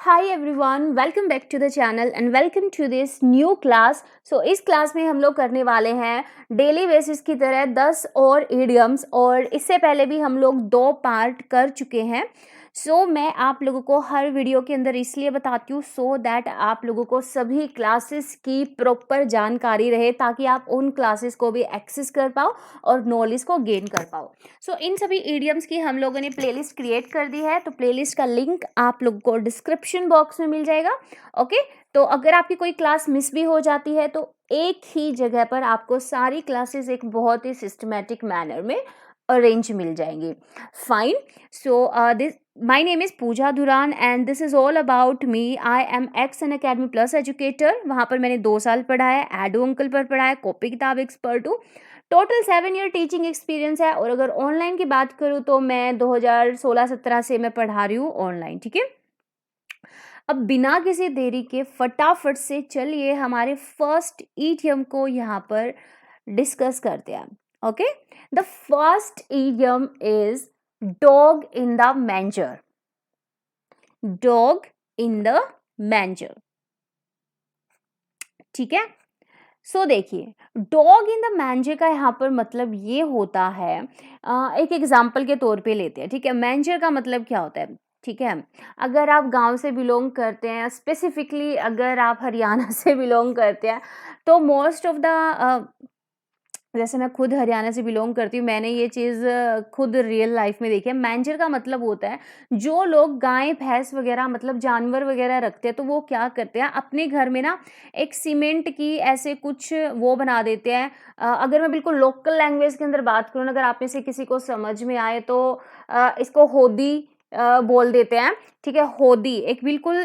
Hi everyone, welcome back to the channel and welcome to this new class. इस class में हम लोग करने वाले हैं डेली बेसिस की तरह 10 और इडियम्स, और इससे पहले भी हम लोग 2 पार्ट कर चुके हैं। मैं आप लोगों को हर वीडियो के अंदर इसलिए बताती हूँ सो दैट आप लोगों को सभी क्लासेस की प्रॉपर जानकारी रहे, ताकि आप उन क्लासेस को भी एक्सेस कर पाओ और नॉलेज को गेन कर पाओ। इन सभी इडियम्स की हम लोगों ने प्लेलिस्ट क्रिएट कर दी है, तो प्लेलिस्ट का लिंक आप लोगों को डिस्क्रिप्शन बॉक्स में मिल जाएगा। ओके, तो अगर आपकी कोई क्लास मिस भी हो जाती है तो एक ही जगह पर आपको सारी क्लासेस एक बहुत ही सिस्टमेटिक मैनर में अरेंज मिल जाएंगी। Fine, this my name is Pooja Duran and this is all about me. I am ex Unacademy plus educator. वहाँ पर मैंने 2 साल पढ़ा है, एडो अंकल पर पढ़ा है, कॉपी किताब एक्सपर्ट हूँ। टोटल 7 ईयर टीचिंग एक्सपीरियंस है। और अगर ऑनलाइन की बात करूँ तो मैं 2016-17 से मैं पढ़ा रही हूँ ऑनलाइन। ठीक है, अब बिना किसी देरी के फटाफट से चलिए हमारे फर्स्ट ईडियम को यहाँ पर डिस्कस करते हैं। Okay, the first idiom is dog in the manger. Dog in the manger, ठीक है। देखिए, डॉग इन द मैंजर का यहाँ पर मतलब ये होता है, एक एग्जाम्पल के तौर पे लेते हैं। ठीक है, मैंजर का मतलब क्या होता है? ठीक है, अगर आप गांव से बिलोंग करते हैं, स्पेसिफिकली अगर आप हरियाणा से बिलोंग करते हैं, तो मोस्ट ऑफ द जैसे मैं खुद हरियाणा से बिलोंग करती हूँ, मैंने ये चीज़ खुद रियल लाइफ में देखी है। मैंजर का मतलब होता है, जो लोग गाय भैंस वगैरह मतलब जानवर वगैरह रखते हैं, तो वो क्या करते हैं, अपने घर में ना एक सीमेंट की ऐसे कुछ वो बना देते हैं। अगर मैं बिल्कुल लोकल लैंग्वेज के अंदर बात करूँ, अगर आप में से किसी को समझ में आए तो इसको होदी बोल देते हैं। ठीक है, होदी एक बिल्कुल,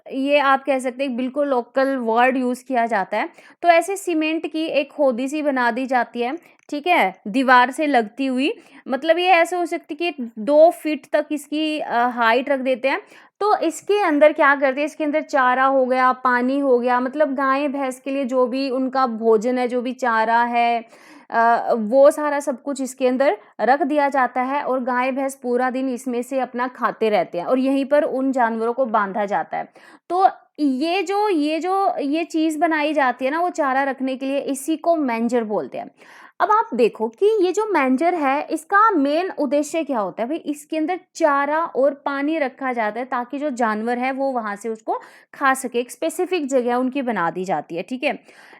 ये आप कह सकते हैं बिल्कुल लोकल वर्ड यूज़ किया जाता है। तो ऐसे सीमेंट की एक खोदी सी बना दी जाती है, ठीक है, दीवार से लगती हुई। मतलब ये ऐसे हो सकती है कि 2 फीट तक इसकी हाइट रख देते हैं। तो इसके अंदर क्या करते हैं, इसके अंदर चारा हो गया, पानी हो गया, मतलब गाय भैंस के लिए जो भी उनका भोजन है, जो भी चारा है, वो सारा सब कुछ इसके अंदर रख दिया जाता है, और गाय भैंस पूरा दिन इसमें से अपना खाते रहते हैं, और यहीं पर उन जानवरों को बांधा जाता है। तो ये चीज़ बनाई जाती है ना, वो चारा रखने के लिए, इसी को मैंजर बोलते हैं। अब आप देखो कि ये जो मैंजर है, इसका मेन उद्देश्य क्या होता है भाई? इसके अंदर चारा और पानी रखा जाता है, ताकि जो जानवर है वो वहां से उसको खा सके। एक स्पेसिफिक जगह उनकी बना दी जाती है, ठीक है।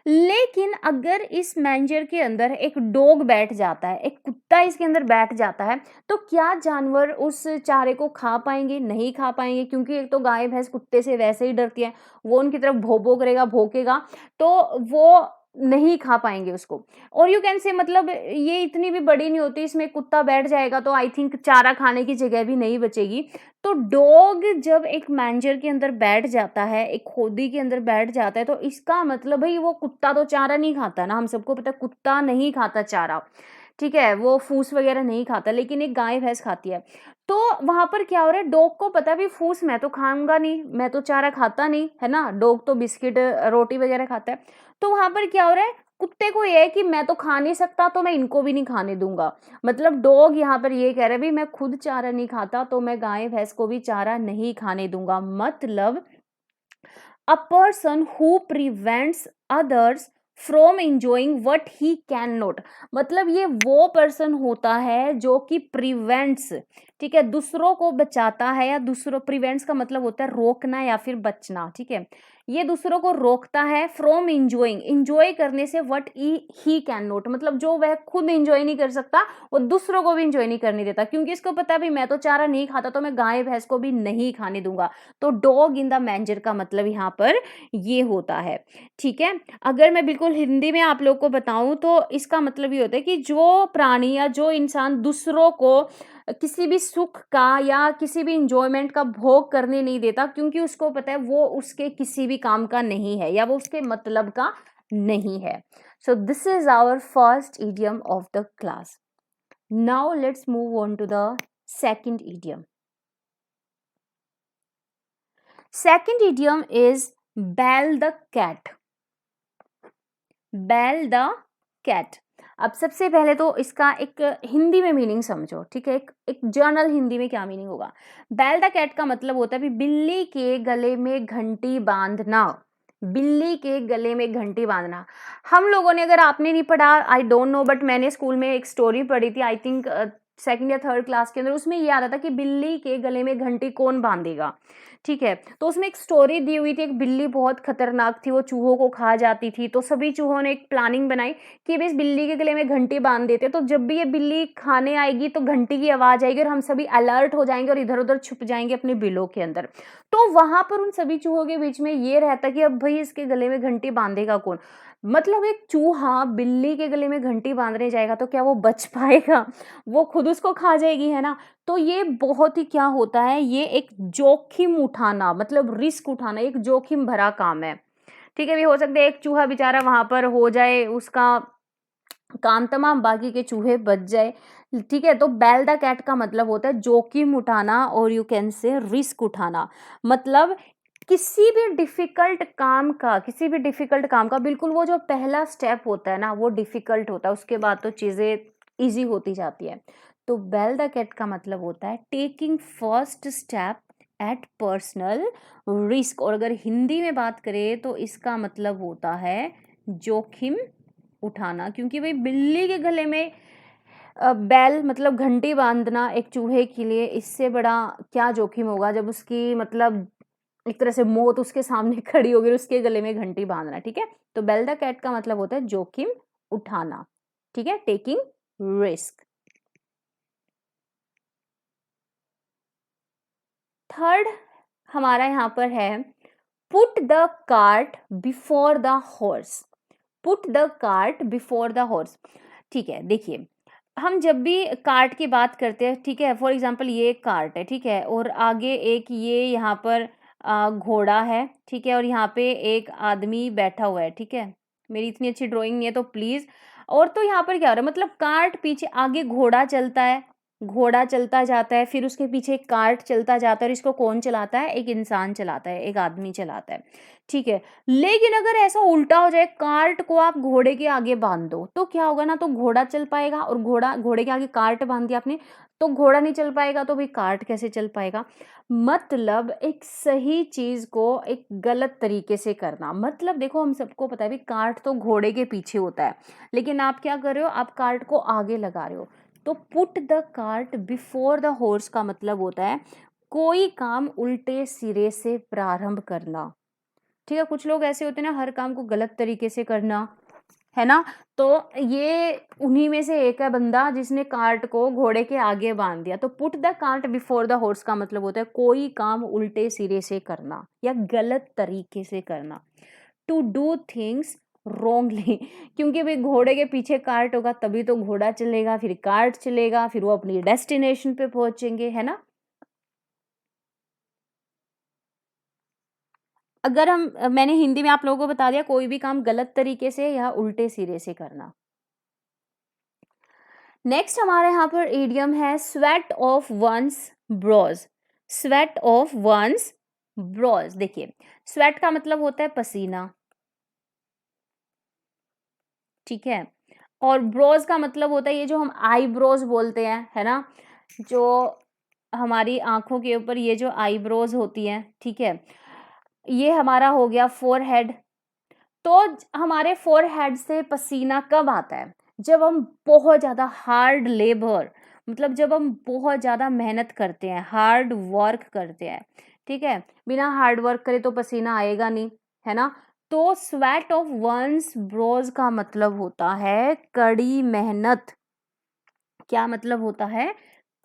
लेकिन अगर इस मैंजर के अंदर एक डॉग बैठ जाता है, एक कुत्ता इसके अंदर बैठ जाता है, तो क्या जानवर उस चारे को खा पाएंगे? नहीं खा पाएंगे, क्योंकि एक तो गाय भैंस कुत्ते से वैसे ही डरती है, वो उनकी तरफ भो भो करेगा, भौंकेगा, तो वो नहीं खा पाएंगे उसको। और यू कैन से, मतलब ये इतनी भी बड़ी नहीं होती, इसमें कुत्ता बैठ जाएगा तो आई थिंक चारा खाने की जगह भी नहीं बचेगी। तो डॉग जब एक मैंजर के अंदर बैठ जाता है, एक खोदी के अंदर बैठ जाता है, तो इसका मतलब भाई वो कुत्ता तो चारा नहीं खाता ना, हम सबको पता है कुत्ता नहीं खाता चारा। ठीक है, वो फूस वगैरह नहीं खाता, लेकिन एक गाय भैंस खाती है। तो वहां पर क्या हो रहा है, डॉग को पता भी फूस मैं तो खाऊंगा नहीं, मैं तो चारा खाता नहीं है ना, डॉग तो बिस्किट रोटी वगैरह खाता है। तो वहां पर क्या हो रहा है, कुत्ते को ये है कि मैं तो खा नहीं सकता, तो मैं इनको भी नहीं खाने दूंगा। मतलब डॉग यहाँ पर ये कह रहा है भी मैं खुद चारा नहीं खाता, तो मैं गाय भैंस को भी चारा नहीं खाने दूंगा। मतलब a person who prevents others from enjoying what he cannot। मतलब ये वो पर्सन होता है जो कि प्रिवेंट्स, ठीक है, दूसरों को बचाता है, या दूसरों, प्रिवेंट्स का मतलब होता है रोकना या फिर बचना। ठीक है, ये दूसरों को रोकता है फ्रॉम इंजॉइंग, इंजॉय करने से व्हाट ही कैन नॉट, मतलब जो वह खुद इंजॉय नहीं कर सकता, वो दूसरों को भी इंजॉय नहीं करने देता, क्योंकि इसको पता है भी मैं तो चारा नहीं खाता, तो मैं गाय भैंस को भी नहीं खाने दूंगा। तो डॉग इन द मैंजर का मतलब यहाँ पर ये होता है। ठीक है, अगर मैं बिल्कुल हिंदी में आप लोग को बताऊं तो इसका मतलब ये होता है कि जो प्राणी या जो इंसान दूसरों को किसी भी सुख का या किसी भी इंजॉयमेंट का भोग करने नहीं देता, क्योंकि उसको पता है वो उसके किसी भी काम का नहीं है, या वो उसके मतलब का नहीं है। So this is our first idiom of the class. Now let's move on to the second idiom. Second idiom is bell the cat। Bell the cat. अब सबसे पहले तो इसका एक हिंदी में मीनिंग समझो, ठीक है? एक जर्नल हिंदी में क्या मीनिंग होगा? बेल द कैट का मतलब होता है बिल्ली के गले में घंटी बांधना। बिल्ली के गले में घंटी बांधना। हम लोगों ने, अगर आपने नहीं पढ़ा, आई डोंट नो, बट मैंने स्कूल में एक स्टोरी पढ़ी थी, आई थिंक सेकंड या थर्ड क्लास के अंदर, उसमें ये आता था कि बिल्ली के गले में घंटी कौन बांधेगा, ठीक है? तो उसमें एक स्टोरी दी हुई थी, एक बिल्ली बहुत खतरनाक थी, वो चूहों को खा जाती थी, तो सभी चूहों ने एक प्लानिंग बनाई कि बस बिल्ली के गले में घंटी बांध देते, तो जब भी ये बिल्ली खाने आएगी तो घंटी की आवाज आएगी और हम सभी अलर्ट हो जाएंगे और इधर उधर छुप जाएंगे अपने बिलों के अंदर। तो वहां पर उन सभी चूहों के बीच में ये रहता कि अब भाई इसके गले में घंटी बांधेगा कौन? मतलब एक चूहा बिल्ली के गले में घंटी बांधने जाएगा तो क्या वो बच पाएगा? वो खुद उसको खा जाएगी, है ना? तो ये बहुत ही क्या होता है, ये एक जोखिम उठाना, मतलब रिस्क उठाना, एक जोखिम भरा काम है, ठीक है? भी हो सकता है एक चूहा बेचारा वहां पर हो जाए, उसका काम तमाम, बाकी के चूहे बच जाए, ठीक है? तो बेल द कैट का मतलब होता है जोखिम उठाना, और यू कैन से रिस्क उठाना। मतलब किसी भी डिफिकल्ट काम का, किसी भी डिफिकल्ट काम का बिल्कुल वो जो पहला स्टेप होता है ना, वो डिफिकल्ट होता है, उसके बाद तो चीजें इजी होती जाती है। तो बेल द कैट का मतलब होता है taking first step at personal risk, और अगर हिंदी में बात करें तो इसका मतलब होता है जोखिम उठाना। क्योंकि भाई बिल्ली के गले में बैल मतलब घंटी बांधना एक चूहे के लिए, इससे बड़ा क्या जोखिम होगा जब उसकी मतलब एक तरह से मौत उसके सामने खड़ी होगी और उसके गले में घंटी बांधना, ठीक है? तो बेल द कैट का मतलब होता है जोखिम उठाना, ठीक है? Taking risk. थर्ड हमारा यहाँ पर है put the cart before the horse. Put the cart before the horse, ठीक है? देखिए, हम जब भी कार्ट की बात करते हैं, ठीक है, फॉर एग्जांपल ये एक कार्ट है, ठीक है, और आगे एक ये यहाँ पर घोड़ा है, ठीक है, और यहाँ पे एक आदमी बैठा हुआ है, ठीक है? मेरी इतनी अच्छी ड्राइंग नहीं है तो प्लीज। और तो यहाँ पर क्या हो रहा है, मतलब कार्ट पीछे, आगे घोड़ा चलता है, घोड़ा चलता जाता है, फिर उसके पीछे एक कार्ट चलता जाता है, और इसको कौन चलाता है? एक इंसान चलाता है, एक आदमी चलाता है, ठीक है? लेकिन अगर ऐसा उल्टा हो जाए, कार्ट को आप घोड़े के आगे बांध दो, तो क्या होगा ना, तो घोड़ा चल पाएगा, और घोड़े के आगे कार्ट बांध दिया आपने तो घोड़ा नहीं चल पाएगा, तो भाई कार्ट कैसे चल पाएगा? मतलब एक सही चीज को एक गलत तरीके से करना। मतलब देखो, हम सबको पता है भी कार्ट तो घोड़े के पीछे होता है, लेकिन आप क्या कर रहे हो, आप कार्ट को आगे लगा रहे हो। तो put the cart before the horse का मतलब होता है कोई काम उल्टे सिरे से प्रारंभ करना, ठीक है? कुछ लोग ऐसे होते हैं ना, हर काम को गलत तरीके से करना, है ना? तो ये उन्हीं में से एक है बंदा जिसने कार्ट को घोड़े के आगे बांध दिया। तो put the cart before the horse का मतलब होता है कोई काम उल्टे सिरे से करना या गलत तरीके से करना। टू डू थिंग्स रोंगली क्योंकि भाई घोड़े के पीछे कार्ट होगा तभी तो घोड़ा चलेगा, फिर कार्ट चलेगा, फिर वो अपनी डेस्टिनेशन पे पहुंचेंगे, है ना? अगर मैंने हिंदी में आप लोगों को बता दिया, कोई भी काम गलत तरीके से या उल्टे सिरे से करना। नेक्स्ट हमारे यहाँ पर इडियम है sweat of one's brows. Sweat of one's brows, देखिए, स्वेट का मतलब होता है पसीना, ठीक है, और ब्रोज का मतलब होता है ये जो हम आईब्रोज बोलते हैं, है ना, जो हमारी आंखों के ऊपर ये जो आईब्रोज होती हैं, ठीक है, ये हमारा हो गया फोरहेड। तो हमारे फोरहेड से पसीना कब आता है? जब हम बहुत ज़्यादा हार्ड लेबर, मतलब जब हम बहुत ज़्यादा मेहनत करते हैं, हार्ड वर्क करते हैं, ठीक है? बिना हार्ड वर्क करे तो पसीना आएगा नहीं, है ना? तो स्वेट ऑफ वंस ब्रोज का मतलब होता है कड़ी मेहनत। क्या मतलब होता है?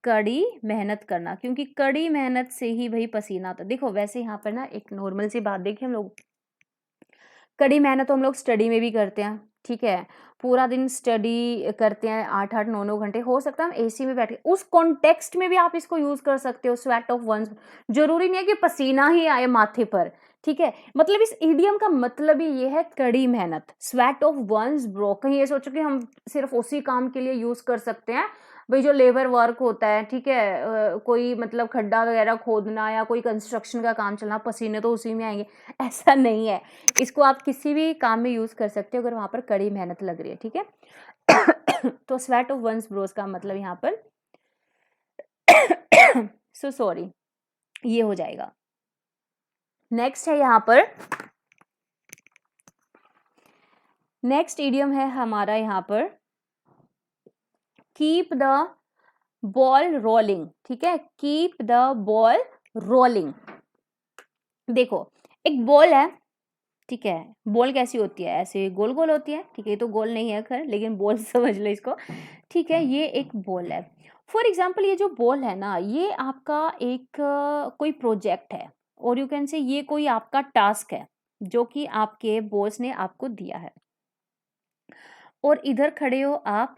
कड़ी मेहनत करना, क्योंकि कड़ी मेहनत से ही भाई पसीना आता है। देखो, वैसे यहाँ पर ना एक नॉर्मल सी बात देखिए, हम लोग कड़ी मेहनत तो हम लोग स्टडी में भी करते हैं, ठीक है? पूरा दिन स्टडी करते हैं, 8-8 9-9 घंटे, हो सकता है हम एसी में बैठ के, उस कॉन्टेक्स्ट में भी आप इसको यूज कर सकते हो, स्वेट ऑफ वंस। जरूरी नहीं है कि पसीना ही आए माथे पर, ठीक है? मतलब इस इडियम का मतलब ही ये है कड़ी मेहनत, स्वेट ऑफ वंस ब्रो। कहीं ये सोचो कि हम सिर्फ उसी काम के लिए यूज कर सकते हैं, भाई जो लेबर वर्क होता है, ठीक है, कोई मतलब खड्डा वगैरह खोदना या कोई कंस्ट्रक्शन का काम चलना, पसीने तो उसी में आएंगे। ऐसा नहीं है, इसको आप किसी भी काम में यूज कर सकते हो अगर वहां पर कड़ी मेहनत लग रही है, ठीक है। तो स्वेट ऑफ वंस ब्रोस का मतलब यहाँ पर सो सॉरी, ये हो जाएगा। नेक्स्ट है यहाँ पर, नेक्स्ट इडियम है हमारा यहाँ पर कीप द बॉल रोलिंग, ठीक है, कीप द बॉल रोलिंग। देखो एक बॉल है, ठीक है, बॉल कैसी होती है, ऐसे गोल गोल होती है, ठीक है, ये तो गोल नहीं है खैर, लेकिन बॉल समझ लो इसको, ठीक है, ये एक बॉल है। फॉर एग्जाम्पल ये जो बॉल है ना, ये आपका एक कोई प्रोजेक्ट है, और यू कैन से ये कोई आपका टास्क है जो कि आपके बॉस ने आपको दिया है, और इधर खड़े हो आप,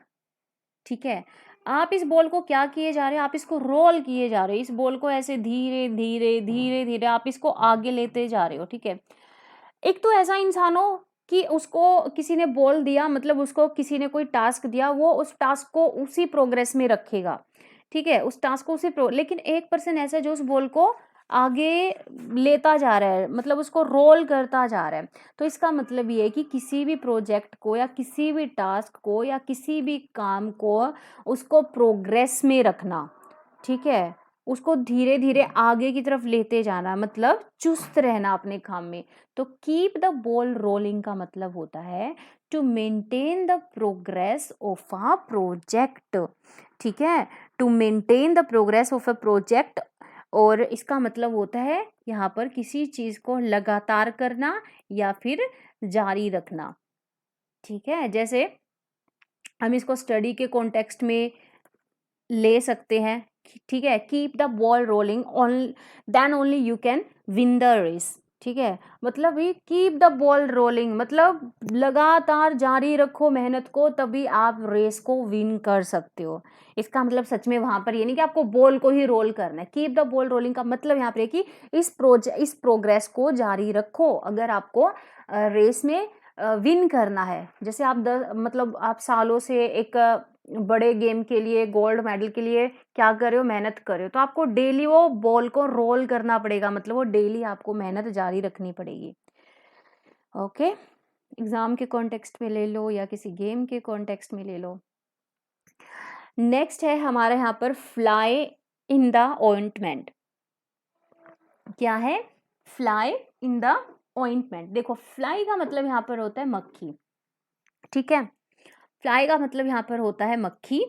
ठीक है, आप इस बॉल को क्या किए जा रहे हो, आप इसको रोल किए जा रहे हो, इस बॉल को ऐसे धीरे धीरे धीरे धीरे आप इसको आगे लेते जा रहे हो, ठीक है। एक तो ऐसा इंसान हो कि उसको किसी ने बोल दिया, मतलब उसको किसी ने कोई टास्क दिया, वो उस टास्क को उसी प्रोग्रेस में रखेगा, ठीक है, उस टास्क को लेकिन एक पर्सन ऐसा है जो उस बॉल को आगे लेता जा रहा है, मतलब उसको रोल करता जा रहा है। तो इसका मतलब ये है कि किसी भी प्रोजेक्ट को या किसी भी टास्क को या किसी भी काम को उसको प्रोग्रेस में रखना, ठीक है, उसको धीरे धीरे आगे की तरफ लेते जाना, मतलब चुस्त रहना अपने काम में। तो कीप द बॉल रोलिंग का मतलब होता है to maintain the progress of a project, ठीक है, to maintain the progress of a project. और इसका मतलब होता है यहाँ पर किसी चीज को लगातार करना या फिर जारी रखना, ठीक है। जैसे हम इसको स्टडी के कॉन्टेक्स्ट में ले सकते हैं, ठीक है, keep the ball rolling on then only you can win the race, ठीक है, मतलब ये कीप द बॉल रोलिंग मतलब लगातार जारी रखो मेहनत को, तभी आप रेस को विन कर सकते हो। इसका मतलब सच में वहां पर ये नहीं कि आपको बॉल को ही रोल करना है, कीप द बॉल रोलिंग का मतलब यहाँ पर कि इस प्रोग्रेस को जारी रखो अगर आपको रेस में विन करना है। जैसे आप मतलब आप सालों से एक बड़े गेम के लिए, गोल्ड मेडल के लिए क्या कर रहे हो, मेहनत कर रहे हो, तो आपको डेली वो बॉल को रोल करना पड़ेगा, मतलब वो डेली आपको मेहनत जारी रखनी पड़ेगी। ओके, एग्जाम के कॉन्टेक्स्ट में ले लो या किसी गेम के कॉन्टेक्स्ट में ले लो। नेक्स्ट है हमारा यहाँ पर फ्लाई इन द ऑइंटमेंट। क्या है, फ्लाई इन द ऑइंटमेंट। देखो फ्लाई का मतलब यहाँ पर होता है मक्खी, ठीक है, फ्लाई का मतलब यहाँ पर होता है मक्खी,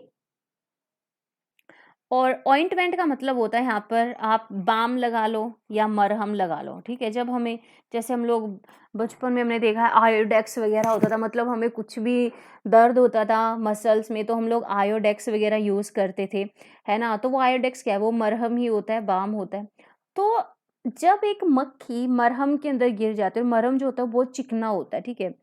और ऑइंटमेंट का मतलब होता है यहाँ पर आप बाम लगा लो या मरहम लगा लो, ठीक है। जब हमें, जैसे हम लोग बचपन में हमने देखा है आयोडेक्स वगैरह होता था, मतलब हमें कुछ भी दर्द होता था मसल्स में तो हम लोग आयोडेक्स वगैरह यूज़ करते थे, है ना। तो वो आयोडेक्स क्या है, वो मरहम ही होता है, बाम होता है। तो जब एक मक्खी मरहम के अंदर गिर जाती है, मरहम जो होता है बहुत चिकना होता है, ठीक है,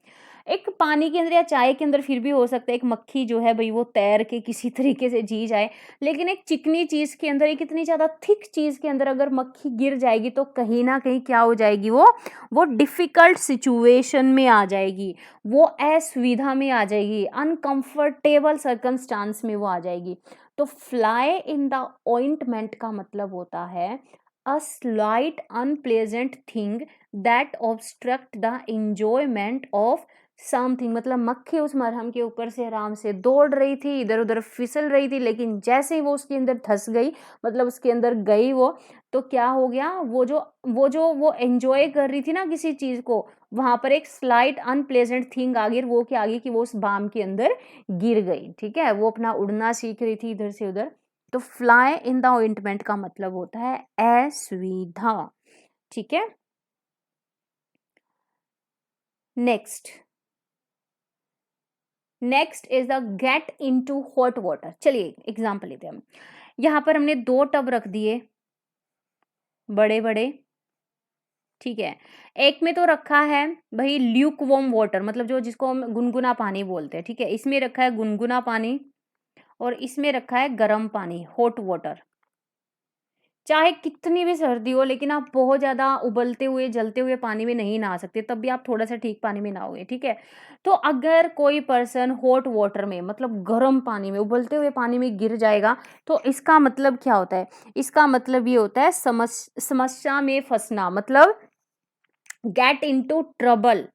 एक पानी के अंदर या चाय के अंदर फिर भी हो सकता है एक मक्खी जो है भाई वो तैर के किसी तरीके से जी जाए, लेकिन एक चिकनी चीज के अंदर, एक इतनी ज्यादा थिक चीज के अंदर अगर मक्खी गिर जाएगी तो कहीं ना कहीं क्या हो जाएगी, वो डिफिकल्ट सिचुएशन में आ जाएगी, वो असुविधा में आ जाएगी, अनकंफर्टेबल सर्कमस्टांस में वो आ जाएगी। तो फ्लाई इन द ऑइंटमेंट का मतलब होता है a slight unpleasant thing that obstruct the enjoyment of something. मतलब मक्खी उस मरहम के ऊपर से आराम से दौड़ रही थी, इधर उधर फिसल रही थी, लेकिन जैसे ही वो उसके अंदर धंस गई, मतलब उसके अंदर गई वो, तो क्या हो गया, वो एंजॉय कर रही थी ना किसी चीज को, वहां पर एक स्लाइट अनप्लेजेंट थिंग आ गई, वो क्या आ गई कि वो उस बाम के अंदर गिर गई, ठीक है, वो अपना उड़ना सीख रही थी इधर से उधर। तो फ्लाई इन द ऑइंटमेंट का मतलब होता है असुविधा, ठीक है। Next is the get into hot water. चलिए एग्जांपल लेते हैं हम। यहाँ पर हमने 2 टब रख दिए बड़े बड़े, ठीक है, एक में तो रखा है भाई ल्यूक वार्म वाटर, मतलब जो जिसको हम गुनगुना पानी बोलते हैं, ठीक है, इसमें रखा है गुनगुना पानी और इसमें रखा है गर्म पानी, हॉट वाटर, चाहे कितनी भी सर्दी हो, लेकिन आप बहुत ज़्यादा उबलते हुए, जलते हुए पानी में नहीं नहा सकते, तब भी आप थोड़ा-सा ठीक पानी में नहाओगे, ठीक है? तो अगर कोई पर्सन हॉट वाटर में, मतलब गर्म पानी में, उबलते हुए पानी में गिर जाएगा, तो इसका मतलब क्या होता है? इसका मतलब ये होता है समस्या में फँसना, मतलब गेट इंटू ट्रबल।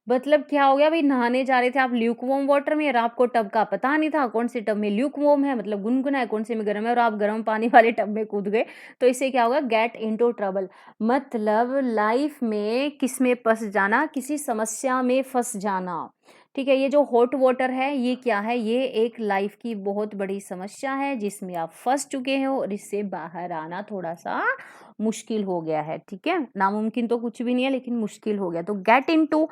मतलब क्या हो गया, भई नहाने जा रहे थे आप ल्यूक वार्म वाटर में और आपको टब का पता नहीं था, कौन से टब में ल्यूक वार्म है मतलब गुनगुना है, कौन से में गर्म है, और आप गर्म पानी वाले टब में कूद गए, तो इससे क्या होगा, गेट इनटू ट्रबल। मतलब लाइफ में किस में फँस जाना, किसी समस्या में फँस जाना। ठीक है, ये जो हॉट वाटर है ये क्या है, ये एक लाइफ की बहुत बड़ी समस्या है जिसमें आप फँस चुके हो और इससे बाहर आना थोड़ा-सा मुश्किल हो गया है, ठीक है? नामुमकिन तो कुछ भी नहीं है, लेकिन मुश्किल हो गया। तो गेट इनटू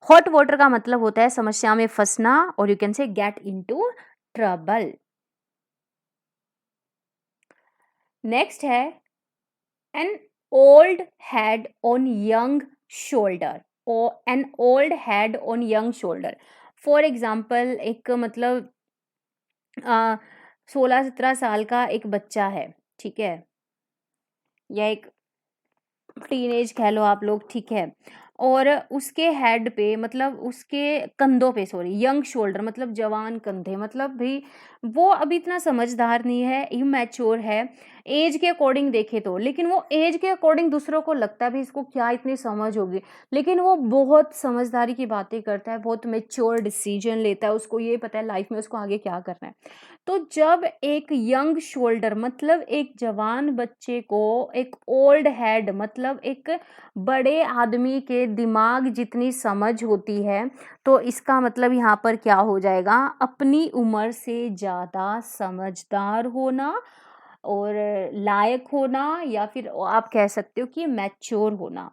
हॉट वाटर का मतलब होता है समस्या में फंसना, और you can say get into trouble. Next है an old head on young shoulder, an old head on young shoulder. For example एक मतलब 16-17 साल का एक बच्चा है, ठीक है, या एक टीनेज कह लो आप लोग, ठीक है, और उसके हेड पे मतलब उसके कंधों पे, सॉरी यंग शोल्डर मतलब जवान कंधे, मतलब भी वो अभी इतना समझदार नहीं है, इमैच्योर है एज के अकॉर्डिंग देखे तो, लेकिन वो एज के अकॉर्डिंग दूसरों को लगता है भी इसको क्या इतनी समझ होगी, लेकिन वो बहुत समझदारी की बातें करता है, बहुत मेच्योर डिसीजन लेता है, उसको ये पता है लाइफ में उसको आगे क्या करना है। तो जब एक यंग शोल्डर मतलब एक जवान बच्चे को एक ओल्ड हेड मतलब एक बड़े आदमी के दिमाग जितनी समझ होती है, तो इसका मतलब यहाँ पर क्या हो जाएगा, अपनी उम्र से ज़्यादा समझदार होना और लायक होना, या फिर आप कह सकते हो कि मैच्योर होना।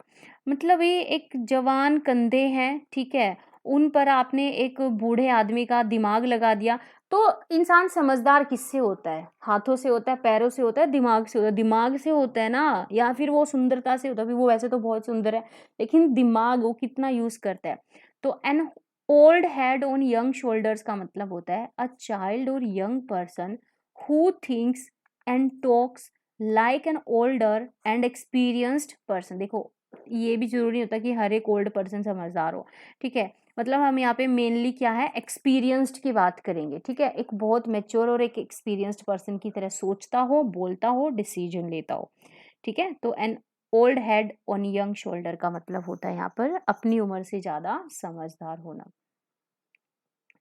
मतलब ये एक जवान कंधे हैं, ठीक है, उन पर आपने एक बूढ़े आदमी का दिमाग लगा दिया, तो इंसान समझदार किससे होता है? हाथों से होता है, पैरों से होता है, दिमाग से होता है? दिमाग से होता है ना, या फिर वो सुंदरता से होता है, फिर वो वैसे तो बहुत सुंदर है, लेकिन दिमाग वो कितना यूज़ करता है। तो N old head on young shoulders का मतलब होता है अ चाइल्ड और young person who thinks and talks like an older and experienced person. देखो, ये भी ज़रूरी नहीं होता कि हर एक ओल्ड पर्सन समझदार हो, ठीक है? मतलब हम यहाँ पे मेनली क्या है, एक्सपीरियंस्ड की बात करेंगे, ठीक है, एक बहुत मेच्योर और एक एक्सपीरियंस्ड पर्सन की तरह सोचता हो, बोलता हो, डिसीजन लेता हो, ठीक है। तो N old head on young shoulder का मतलब होता है यहाँ पर अपनी उम्र से ज़्यादा समझदार होना,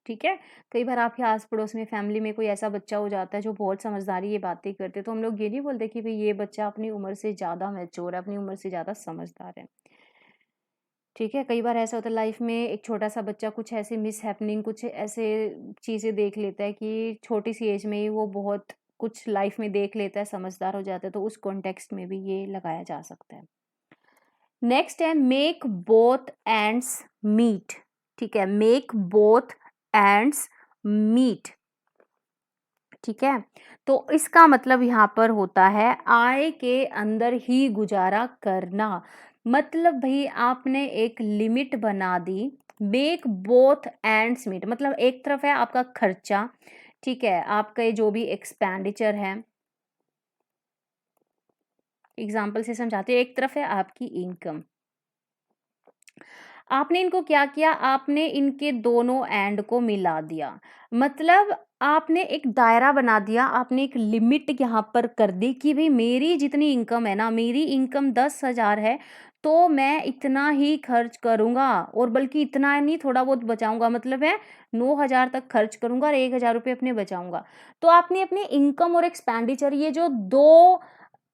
ठीक है। कई बार आपके आस पड़ोस में फैमिली में कोई ऐसा बच्चा हो जाता है जो बहुत समझदारी ये बातें करते, तो हम लोग ये नहीं बोलते कि भाई ये बच्चा अपनी उम्र से ज़्यादा मैच्योर है, अपनी उम्र से ज़्यादा समझदार है, ठीक है। कई बार ऐसा होता है लाइफ में, एक छोटा-सा बच्चा कुछ ऐसे मिसहैपनिंग, कुछ ऐसे चीज़ें देख लेता है कि छोटी-सी एज में ही वो बहुत कुछ लाइफ में देख लेता है, समझदार हो जाता है, तो उस कॉन्टेक्स्ट में भी ये लगाया जा सकता है। नेक्स्ट है मेक बोथ एंड्स मीट, ठीक है, मेक बोथ एंड्स मीट, ठीक है। तो इसका मतलब यहाँ पर होता है आय के अंदर ही गुजारा करना। मतलब भाई आपने एक लिमिट बना दी, मेक बोथ एंड्स मीट मतलब एक तरफ है आपका खर्चा, ठीक है, आपका ये जो भी एक्सपेंडिचर है, एग्जाम्पल से समझाते हैं, एक तरफ है आपकी इनकम, आपने इनको क्या किया, आपने इनके दोनों एंड को मिला दिया, मतलब आपने एक दायरा बना दिया, आपने एक लिमिट यहाँ पर कर दी कि भाई मेरी जितनी इनकम है ना, मेरी इनकम 10,000 है, तो मैं इतना ही खर्च करूँगा, और बल्कि इतना नहीं, थोड़ा बहुत बचाऊँगा, मतलब है 9,000 तक खर्च करूँगा और 1,000 रुपये अपने बचाऊँगा। तो आपने अपनी इनकम और एक्सपेंडिचर ये जो 2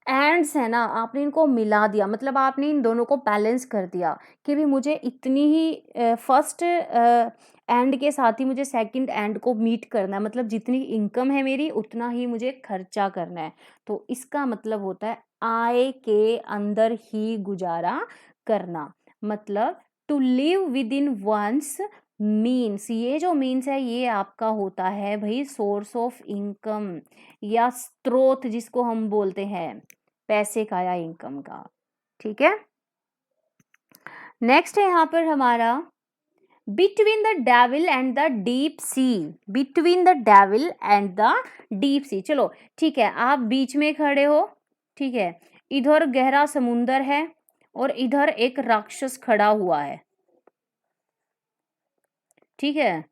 एंड्स है ना, आपने इनको मिला दिया, मतलब आपने इन दोनों को बैलेंस कर दिया कि भी मुझे इतनी ही फर्स्ट एंड के साथ ही मुझे सेकंड एंड को मीट करना है, मतलब जितनी इनकम है मेरी उतना ही मुझे खर्चा करना है। तो इसका मतलब होता है आय के अंदर ही गुजारा करना, मतलब to live within one's means, ये जो मीन्स है ये आपका होता है भाई सोर्स ऑफ इनकम या स्रोत जिसको हम बोलते हैं पैसे का या इनकम का, ठीक है। नेक्स्ट है यहाँ पर हमारा between the devil and the deep sea, between the devil and the deep sea. चलो ठीक है, आप बीच में खड़े हो, ठीक है, इधर गहरा समुंदर है और इधर एक राक्षस खड़ा हुआ है, ठीक है,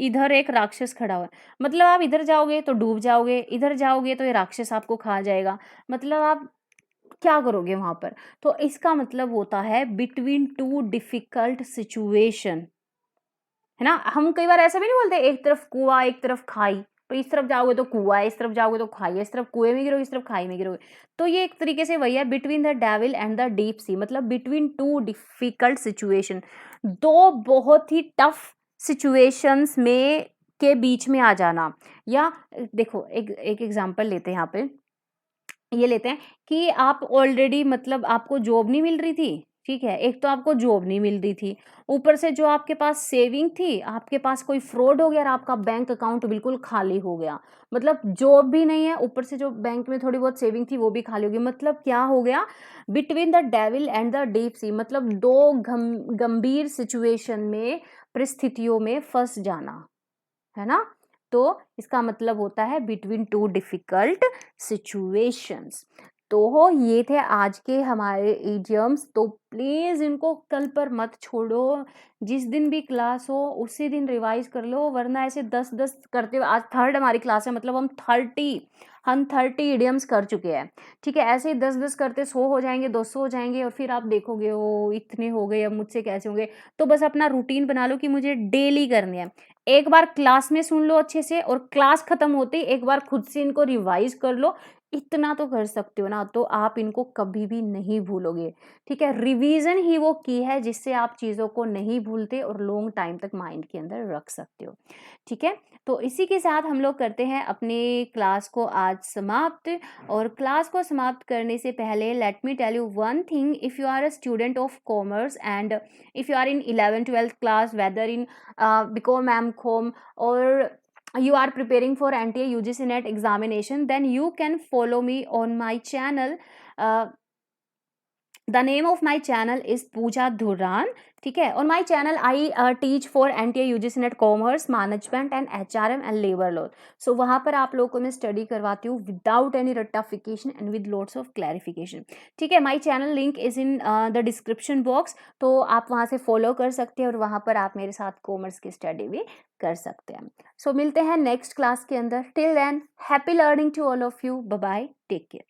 इधर एक राक्षस खड़ा हुआ है, मतलब आप इधर जाओगे तो डूब जाओगे, इधर जाओगे तो ये राक्षस आपको खा जाएगा, मतलब आप क्या करोगे वहां पर? तो इसका मतलब होता है बिटवीन टू डिफिकल्ट सिचुएशन, है ना? हम कई बार ऐसा भी नहीं बोलते, एक तरफ कुआं एक तरफ खाई, तो इस तरफ जाओगे तो कुआं है, इस तरफ जाओगे तो खाई है, इस तरफ कुएं में गिरोगे, इस तरफ खाई में गिरोगे। तो ये एक तरीके से वही है, between the devil and the deep sea, मतलब बिटवीन टू डिफिकल्ट सिचुएशन, दो बहुत ही टफ सिचुएशंस में के बीच में आ जाना। या देखो एक एक एग्जांपल लेते हैं यहाँ पे, ये लेते हैं कि आप ऑलरेडी मतलब आपको जॉब नहीं मिल रही थी, ठीक है? एक तो आपको जॉब नहीं मिल रही थी, ऊपर से जो आपके पास सेविंग थी, आपके पास कोई फ्रॉड हो गया और आपका बैंक अकाउंट बिल्कुल खाली हो गया। मतलब जॉब भी नहीं है, ऊपर से जो बैंक में थोड़ी बहुत सेविंग थी वो भी खाली हो गई। मतलब क्या हो गया? Between the devil and the deep sea, मतलब दो गंभीर सिचुएशन में, परिस्थितियों में फँस जाना, है ना? तो इसका मतलब होता है बिटवीन टू डिफिकल्ट सिचुएशंस। तो ये थे आज के हमारे इडियम्स, तो प्लीज इनको कल पर मत छोड़ो, जिस दिन भी क्लास हो उसी दिन रिवाइज कर लो, वरना ऐसे 10-10 करते हुए, आज थर्ड हमारी क्लास है, मतलब हम 30 इडियम्स कर चुके हैं, ठीक है? ऐसे ही 10-10 करते 100 हो जाएंगे, 200 हो जाएंगे, और फिर आप देखोगे ओ इतने हो गए, अब मुझसे कैसे होंगे? तो बस अपना रूटीन बना लो कि मुझे डेली करने हैं। एक बार क्लास में सुन लो अच्छे से, और क्लास खत्म होते ही एक बार खुद से इनको रिवाइज कर लो, इतना तो कर सकते हो ना, तो आप इनको कभी भी नहीं भूलोगे, ठीक है? रिवीजन ही वो की है जिससे आप चीज़ों को नहीं भूलते और लॉन्ग टाइम तक माइंड के अंदर रख सकते हो, ठीक है? तो इसी के साथ हम लोग करते हैं अपनी क्लास को आज समाप्त। और क्लास को समाप्त करने से पहले let me tell you one thing, if you are a student of commerce and if you are in 11th-12th class, whether in BCom, M.Com, or you are preparing for NTA UGC NET examination, then you can follow me on my channel. uh, the name of my channel is Pooja Dhuran, ठीक है? On my channel I teach for NTA UGC NET Commerce, Management and HRM and Labor Law. So वहाँ पर आप लोगों को मैं study करवाती हूँ विदाउट एनी रट्टाफिकेशन and with lots of clarification, ठीक है? My channel link is in the description box, तो आप वहाँ से फॉलो कर सकते हैं और वहाँ पर आप मेरे साथ कॉमर्स की स्टडी भी कर सकते हैं। सो मिलते हैं नेक्स्ट क्लास के अंदर। Till then happy learning to all of you, bye bye, take care.